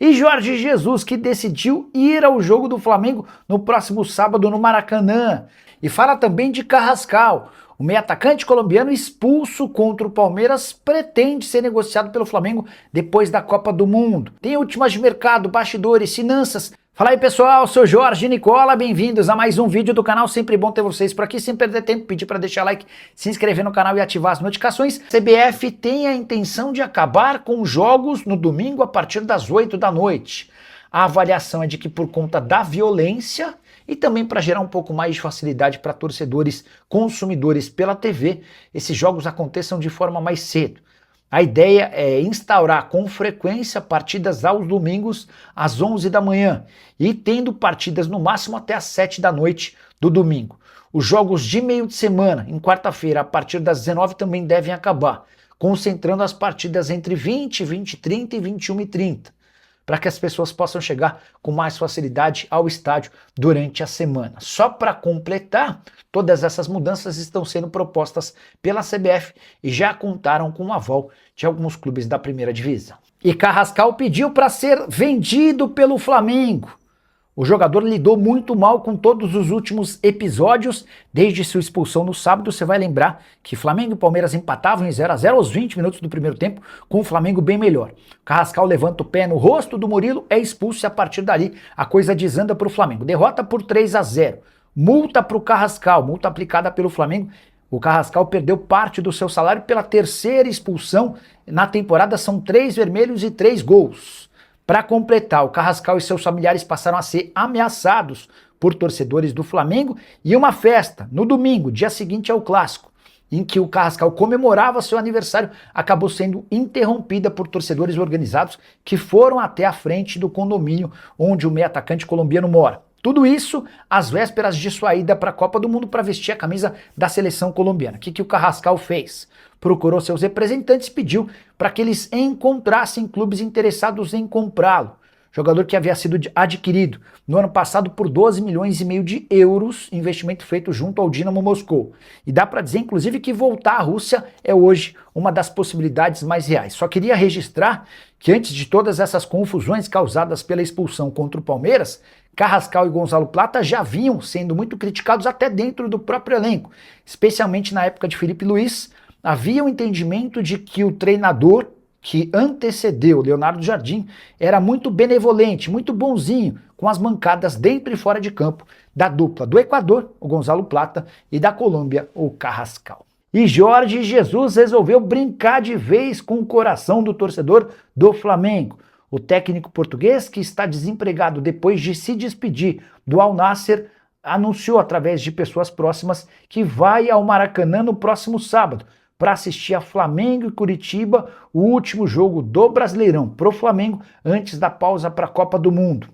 E Jorge Jesus, que decidiu ir ao jogo do Flamengo no próximo sábado no Maracanã. E fala também de Carrascal. O meio-atacante colombiano expulso contra o Palmeiras pretende ser negociado pelo Flamengo depois da Copa do Mundo. Tem últimas de mercado, bastidores, finanças. Fala aí pessoal, sou Jorge Nicola, bem-vindos a mais um vídeo do canal, sempre bom ter vocês por aqui, sem perder tempo, pedir para deixar like, se inscrever no canal e ativar as notificações. CBF tem a intenção de acabar com jogos no domingo a partir das 8 da noite. A avaliação é de que por conta da violência e também para gerar um pouco mais de facilidade para torcedores consumidores pela TV, esses jogos aconteçam de forma mais cedo. A ideia é instaurar com frequência partidas aos domingos às 11 da manhã e tendo partidas no máximo até às 7 da noite do domingo. Os jogos de meio de semana, em quarta-feira, a partir das 19 também devem acabar, concentrando as partidas entre 20, 20h30 e 21h30, para que as pessoas possam chegar com mais facilidade ao estádio durante a semana. Só para completar, todas essas mudanças estão sendo propostas pela CBF e já contaram com o aval de alguns clubes da primeira divisão. E Carrascal pediu para ser vendido pelo Flamengo. O jogador lidou muito mal com todos os últimos episódios, desde sua expulsão no sábado. Você vai lembrar que Flamengo e Palmeiras empatavam em 0-0 aos 20 minutos do primeiro tempo, com o Flamengo bem melhor. Carrascal levanta o pé no rosto do Murilo, é expulso e a partir dali a coisa desanda para o Flamengo. Derrota por 3-0, multa para o Carrascal, multa aplicada pelo Flamengo. O Carrascal perdeu parte do seu salário pela terceira expulsão na temporada, são 3 vermelhos e 3 gols. Para completar, o Carrascal e seus familiares passaram a ser ameaçados por torcedores do Flamengo e uma festa no domingo, dia seguinte ao clássico, em que o Carrascal comemorava seu aniversário, acabou sendo interrompida por torcedores organizados que foram até a frente do condomínio onde o meio-atacante colombiano mora. Tudo isso às vésperas de sua ida para a Copa do Mundo para vestir a camisa da seleção colombiana. O que o Carrascal fez? Procurou seus representantes e pediu para que eles encontrassem clubes interessados em comprá-lo. Jogador que havia sido adquirido no ano passado por 12 milhões e meio de euros, investimento feito junto ao Dinamo Moscou. E dá para dizer, inclusive, que voltar à Rússia é hoje uma das possibilidades mais reais. Só queria registrar que antes de todas essas confusões causadas pela expulsão contra o Palmeiras, Carrascal e Gonzalo Plata já vinham sendo muito criticados até dentro do próprio elenco, especialmente na época de Felipe Luiz. Havia um entendimento de que o treinador que antecedeu Leonardo Jardim era muito benevolente, muito bonzinho, com as mancadas dentro e fora de campo da dupla do Equador, o Gonzalo Plata, e da Colômbia, o Carrascal. E Jorge Jesus resolveu brincar de vez com o coração do torcedor do Flamengo. O técnico português, que está desempregado depois de se despedir do Al Nassr, anunciou através de pessoas próximas que vai ao Maracanã no próximo sábado para assistir a Flamengo e Curitiba, o último jogo do Brasileirão pro Flamengo antes da pausa para a Copa do Mundo.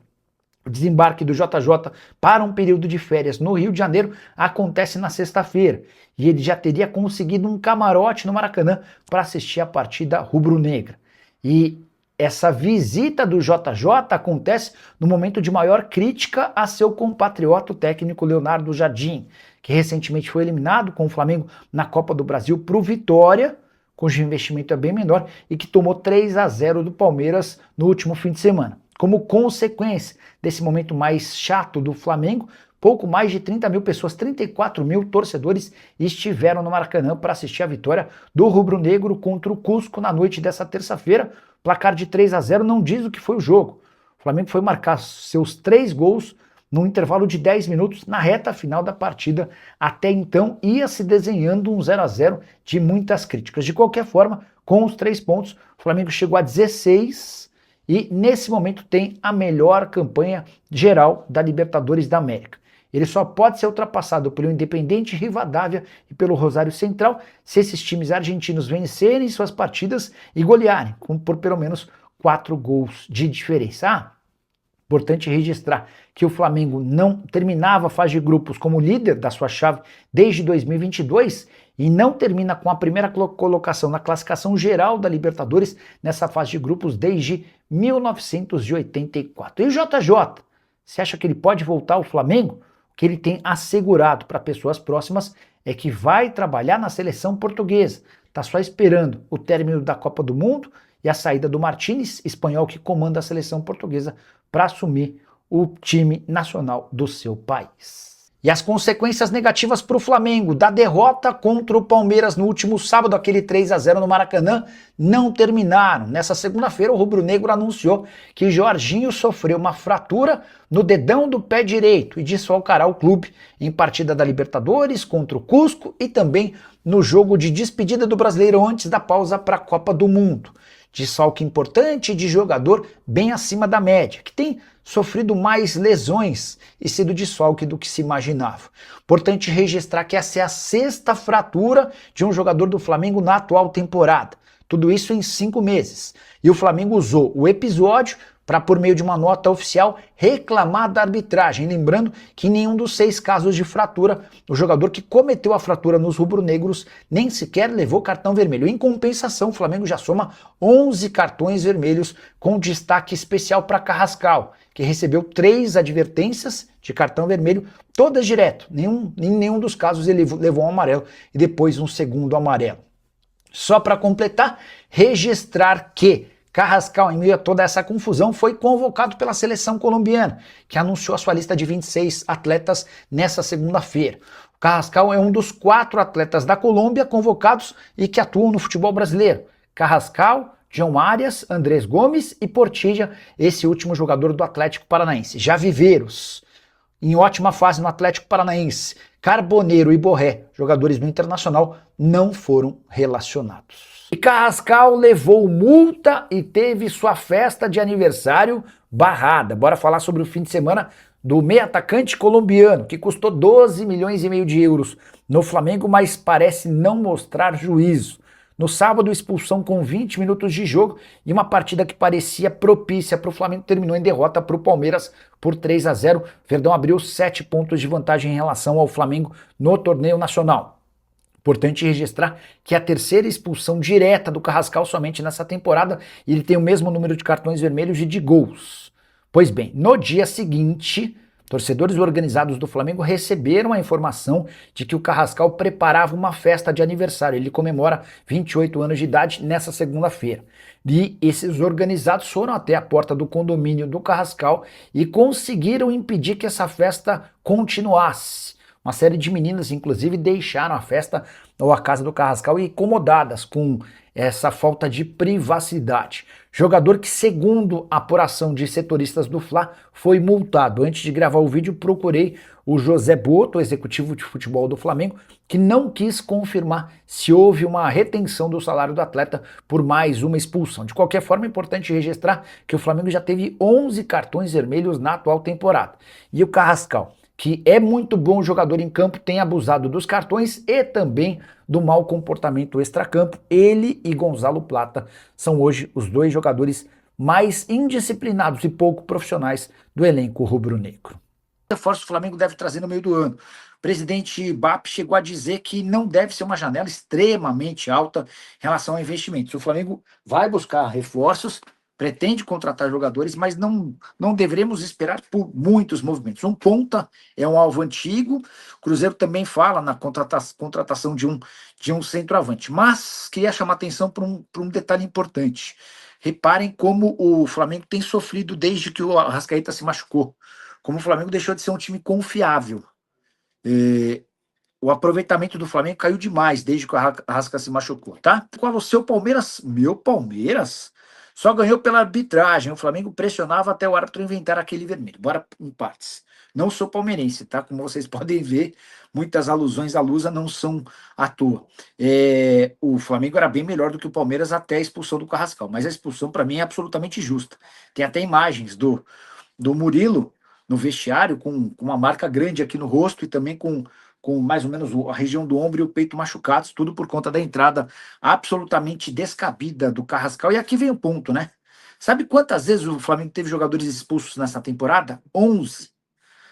O desembarque do JJ para um período de férias no Rio de Janeiro acontece na sexta-feira e ele já teria conseguido um camarote no Maracanã para assistir a partida rubro-negra. E essa visita do JJ acontece no momento de maior crítica a seu compatriota, o técnico Leonardo Jardim, que recentemente foi eliminado com o Flamengo na Copa do Brasil para o Vitória, cujo investimento é bem menor, e que tomou 3-0 do Palmeiras no último fim de semana. Como consequência desse momento mais chato do Flamengo, pouco mais de 30 mil pessoas, 34 mil torcedores estiveram no Maracanã para assistir a vitória do rubro-negro contra o Cusco na noite dessa terça-feira. Placar de 3-0 não diz o que foi o jogo. O Flamengo foi marcar seus 3 gols no intervalo de 10 minutos na reta final da partida. Até então ia se desenhando um 0-0 de muitas críticas. De qualquer forma, com os 3 pontos, o Flamengo chegou a 16 e nesse momento tem a melhor campanha geral da Libertadores da América. Ele só pode ser ultrapassado pelo Independiente Rivadavia e pelo Rosário Central se esses times argentinos vencerem suas partidas e golearem, por pelo menos 4 gols de diferença. Importante registrar que o Flamengo não terminava a fase de grupos como líder da sua chave desde 2022 e não termina com a primeira colocação na classificação geral da Libertadores nessa fase de grupos desde 1984. E o JJ, você acha que ele pode voltar ao Flamengo? O que ele tem assegurado para pessoas próximas é que vai trabalhar na seleção portuguesa. Está só esperando o término da Copa do Mundo e a saída do Martínez, espanhol que comanda a seleção portuguesa, para assumir o time nacional do seu país. E as consequências negativas para o Flamengo da derrota contra o Palmeiras no último sábado, aquele 3-0 no Maracanã, não terminaram. Nessa segunda-feira, o rubro-negro anunciou que Jorginho sofreu uma fratura no dedão do pé direito e desfalcará o clube em partida da Libertadores contra o Cusco e também no jogo de despedida do Brasileiro antes da pausa para a Copa do Mundo. Desfalque importante de jogador bem acima da média, que tem sofrido mais lesões e sido desfalque do que se imaginava. Importante registrar que essa é a 6ª fratura de um jogador do Flamengo na atual temporada. Tudo isso em 5 meses. E o Flamengo usou o episódio para, por meio de uma nota oficial, reclamar da arbitragem. Lembrando que em nenhum dos 6 casos de fratura, o jogador que cometeu a fratura nos rubro-negros nem sequer levou cartão vermelho. Em compensação, o Flamengo já soma 11 cartões vermelhos, com destaque especial para Carrascal, que recebeu 3 advertências de cartão vermelho, todas direto. Em nenhum dos casos ele levou um amarelo e depois um segundo amarelo. Só para completar, registrar que Carrascal, em meio a toda essa confusão, foi convocado pela seleção colombiana, que anunciou a sua lista de 26 atletas nessa segunda-feira. O Carrascal é um dos 4 atletas da Colômbia convocados e que atuam no futebol brasileiro. Carrascal, John Arias, Andrés Gomes e Portilla, esse último jogador do Atlético Paranaense. Já Viveiros, em ótima fase no Atlético Paranaense. Carboneiro e Borré, jogadores do Internacional, não foram relacionados. E Carrascal levou multa e teve sua festa de aniversário barrada. Bora falar sobre o fim de semana do meio atacante colombiano, que custou 12 milhões e meio de euros no Flamengo, mas parece não mostrar juízo. No sábado, expulsão com 20 minutos de jogo e uma partida que parecia propícia para o Flamengo terminou em derrota para o Palmeiras por 3-0. Verdão abriu 7 pontos de vantagem em relação ao Flamengo no torneio nacional. Importante registrar que a 3ª expulsão direta do Carrascal somente nessa temporada, e ele tem o mesmo número de cartões vermelhos e de gols. Pois bem, no dia seguinte, torcedores organizados do Flamengo receberam a informação de que o Carrascal preparava uma festa de aniversário. Ele comemora 28 anos de idade nessa segunda-feira. E esses organizados foram até a porta do condomínio do Carrascal e conseguiram impedir que essa festa continuasse. Uma série de meninas, inclusive, deixaram a festa ou a casa do Carrascal incomodadas com essa falta de privacidade. Jogador que, segundo a apuração de setoristas do Fla, foi multado. Antes de gravar o vídeo, procurei o José Boto, executivo de futebol do Flamengo, que não quis confirmar se houve uma retenção do salário do atleta por mais uma expulsão. De qualquer forma, é importante registrar que o Flamengo já teve 11 cartões vermelhos na atual temporada. E o Carrascal, que é muito bom jogador em campo, tem abusado dos cartões e também do mau comportamento extracampo. Ele e Gonzalo Plata são hoje os 2 jogadores mais indisciplinados e pouco profissionais do elenco rubro-negro. O reforço o Flamengo deve trazer no meio do ano. O presidente BAP chegou a dizer que não deve ser uma janela extremamente alta em relação a investimentos. O Flamengo vai buscar reforços, pretende contratar jogadores, mas não devemos esperar por muitos movimentos. Um ponta é um alvo antigo, o Cruzeiro também fala na contratação de um centroavante, mas queria chamar atenção para um detalhe importante. Reparem como o Flamengo tem sofrido desde que o Arrascaeta se machucou, como o Flamengo deixou de ser um time confiável. O aproveitamento do Flamengo caiu demais desde que o Arrasca se machucou, tá? Qual o seu Palmeiras? Meu Palmeiras? Só ganhou pela arbitragem. O Flamengo pressionava até o árbitro inventar aquele vermelho. Bora em partes. Não sou palmeirense, tá? Como vocês podem ver, muitas alusões à Lusa não são à toa. O Flamengo era bem melhor do que o Palmeiras até a expulsão do Carrascal. Mas a expulsão, para mim, é absolutamente justa. Tem até imagens do Murilo no vestiário com uma marca grande aqui no rosto e também com mais ou menos a região do ombro e o peito machucados, tudo por conta da entrada absolutamente descabida do Carrascal. E aqui vem o ponto, né? Sabe quantas vezes o Flamengo teve jogadores expulsos nessa temporada? 11.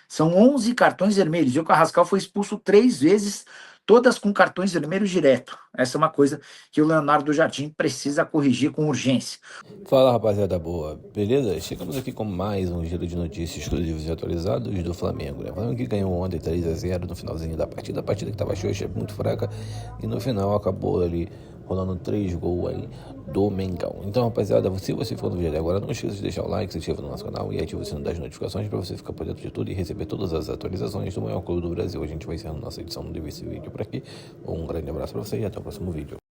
São 11 cartões vermelhos. E o Carrascal foi expulso 3 vezes, todas com cartões vermelhos direto. Essa é uma coisa que o Leonardo Jardim precisa corrigir com urgência. Fala, rapaziada boa, beleza? Chegamos aqui com mais um giro de notícias exclusivos e atualizados do Flamengo, né? O Flamengo que ganhou ontem 3-0 no finalzinho da partida. A partida que estava xoxa, muito fraca, e no final acabou ali rolando 3 gols aí do Mengão. Então, rapaziada, se você ficou no vídeo até agora, não esqueça de deixar o like, se inscreva no nosso canal e ative o sino das notificações para você ficar por dentro de tudo e receber todas as atualizações do maior clube do Brasil. A gente vai encerrando nossa edição desse vídeo por aqui. Um grande abraço para você e até o próximo vídeo.